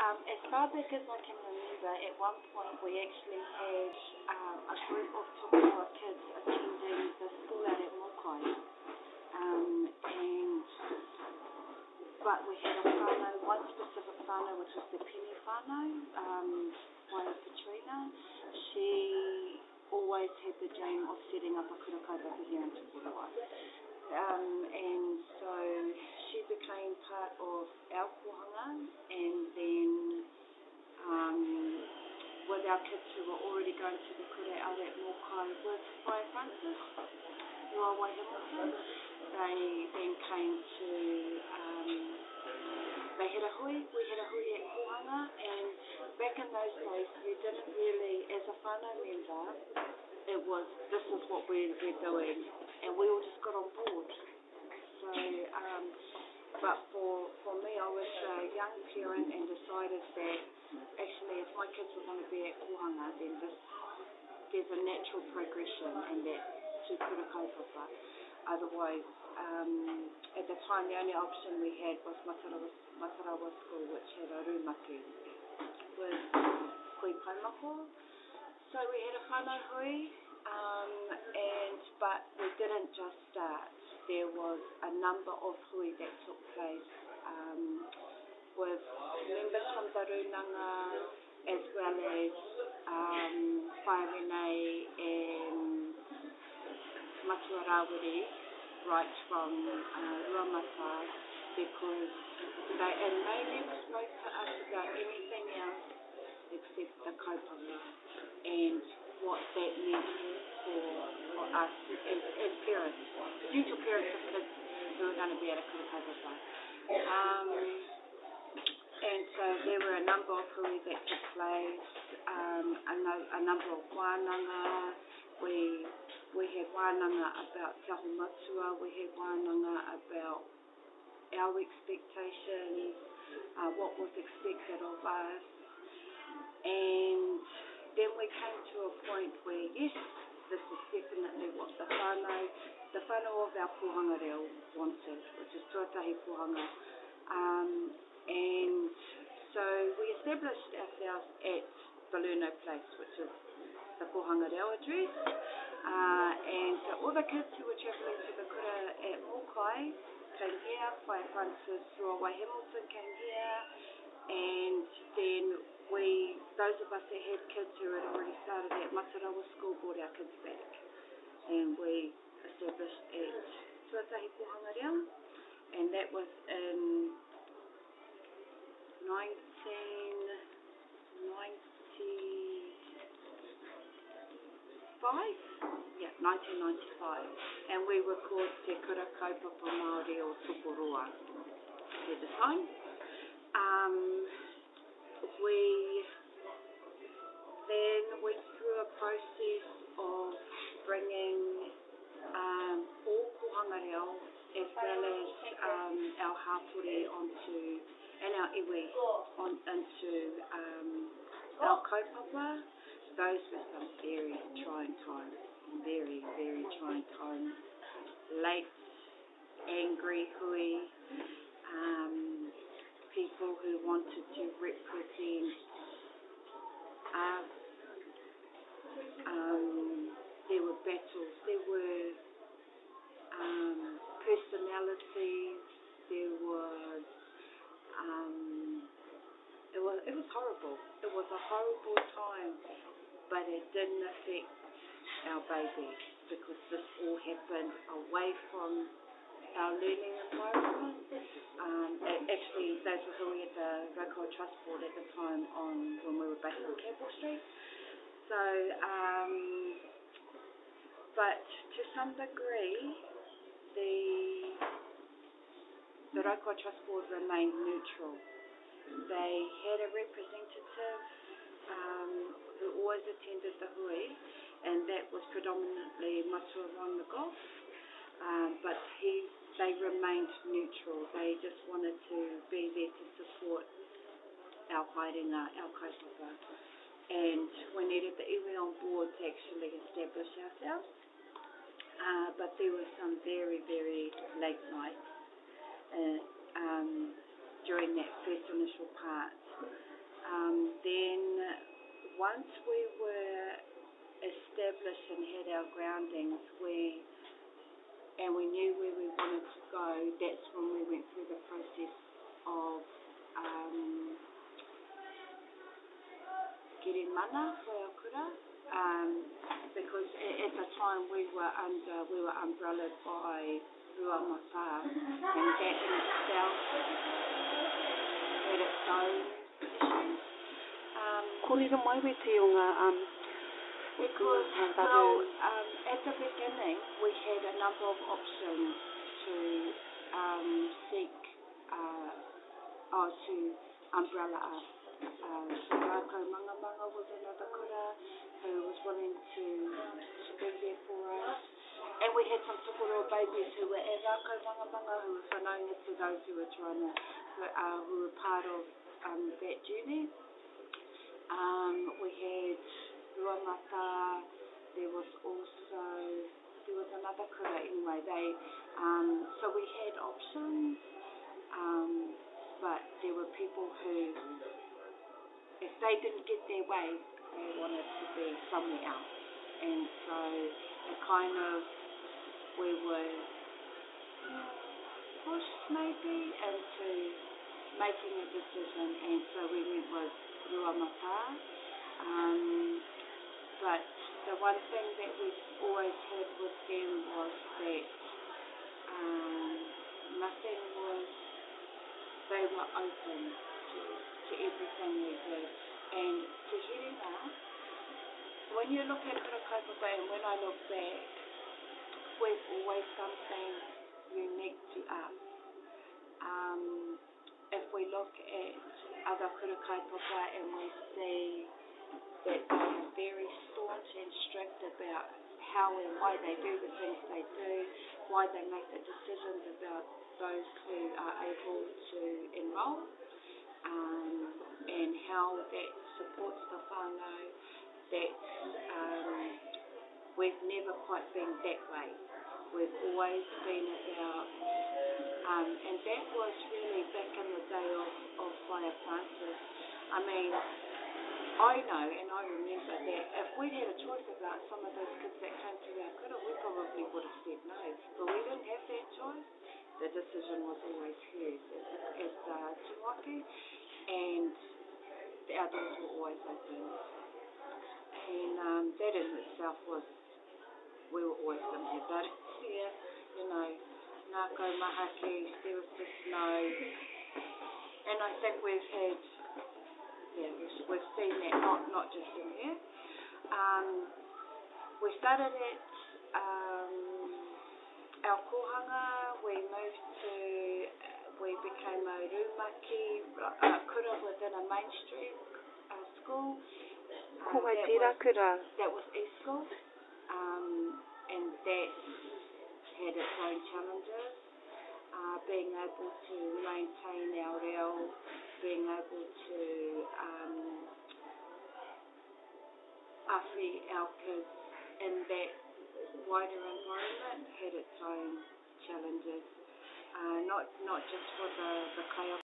As far back as I can remember, at one point we actually had a group of Tutanga kids attending the school out at Mokai. And but we had a whānau, one specific whānau, which was the penny whānau, Whaea Cheryl. She always had the dream of setting up a kura kaupapa here in Tukurua. And so she became part of our kohanga, and then with our kids who were already going to the kura out at Mokai with Whaea Francis, Whaea Hamilton, they then came to, they had a hui, we had a hui at kohanga, and back in those days you didn't really, as a whānau member, it was, this is what we're doing, and we all just got on board. So, but for me, I was a young parent and decided that actually if my kids were going to be at kohanga, then there's a natural progression, and that's to kura kaupapa. Otherwise, at the time, the only option we had was Matarawa School, which had a rumaki with hui paimako. So we had a whānau hui, but we didn't just start. There was a number of hui that took place with members from the runanga, as well as whaerene and matua rawiri, right from Ruamata, because they never spoke to us about anything else except the kaupapa and what that meant for us as parents, future parents of kids who are going to be at a kura kaupapa. And so there were a number of hui that took place, a number of wānanga. We had wānanga about te aho matua, we had wānanga about our expectations, what was expected of us. And then we came to a point where, yes, this is definitely what the whānau of our kohanga reo wanted, which is tuatahi kohanga. And so we established ourselves at Balluno Place, which is the kohanga reo address. And so all the kids who were travelling to the kura at Mokai came here, Whaea Francis, Whaea Hamilton came here, and then those of us that had kids who had already started at Matarawa School brought our kids back, and we established at Tuatahi Kohanga Reo, and that was in 1995, and we were called Te Kura Kaupapa Māori o Tukurua at the time. We then went through a process of bringing all kohanga reo as well as our hapori and our iwi into our kaupapa. Those were some very trying times, very, very trying times. Late, angry hui, people who wanted to represent us. There were battles, there were personalities, there was it was horrible. It was a horrible time, but it didn't affect our baby because this all happened away from our learning environment. Actually, those were who we had the Whaea Trust Board at the time when we were based on Campbell Street. So, but to some degree, the Whaea Trust Board remained neutral. They had a representative who always attended the hui, and that was predominantly Matua Ron McGough, but they remained neutral. They just wanted to be there to support our haerenga, our kaupapa, and we needed the iwi on board to actually establish ourselves. But there were some very, very late nights during that first initial part Then once we were established and had our groundings, we knew where we wanted to go. That's when we went through the process of getting mana for our kura, because at the time we were umbrellaed by Rua Mata, and that in itself had its own issues. Ko rira mai we te o ngā Because, at the beginning, we had a number of options to seek, to umbrella us. So Rako Mangamanga was another kura who was willing to be there for us. And we had some tukoro babies who were at Rako Mangamanga, who were whanaunga to those who were trying to, who were part of that journey. We had Rua Mata, there was another kura anyway. So we had options, but there were people who, if they didn't get their way, they wanted to be somewhere else. And so it kind of, we were pushed maybe into making a decision, and so we went with Rua Mata. But the one thing that we always had with them was that nothing was, they were open to everything we did. And to Hiringa, when you look at Kura Kaupapa, and when I look back, we've always something unique to us. If we look at other Kura Kaupapa and we see that they are very staunch and strict about how and why they do the things they do, why they make the decisions about those who are able to enrol, and how that supports the whānau, that we've never quite been that way. We've always been about, and that was really back in the day of Whaea Francis. I mean, I know and I remember that if we'd had a choice about some of those kids that came to our kura, we probably would have said no. But we didn't have that choice. The decision was always hers as tūaki, and our doors were always open. And that in itself was, we were always going to have that here, ngāko mahaki, there was just no, and I think we've had, we've seen that not just in here. We started at our kohanga, we moved to, we became a rumaki kura within a Main Street school. That was East School, and that had its own challenges. Being able to maintain our reo, being able to awhi our kids in that wider environment had its own challenges, not just for the kai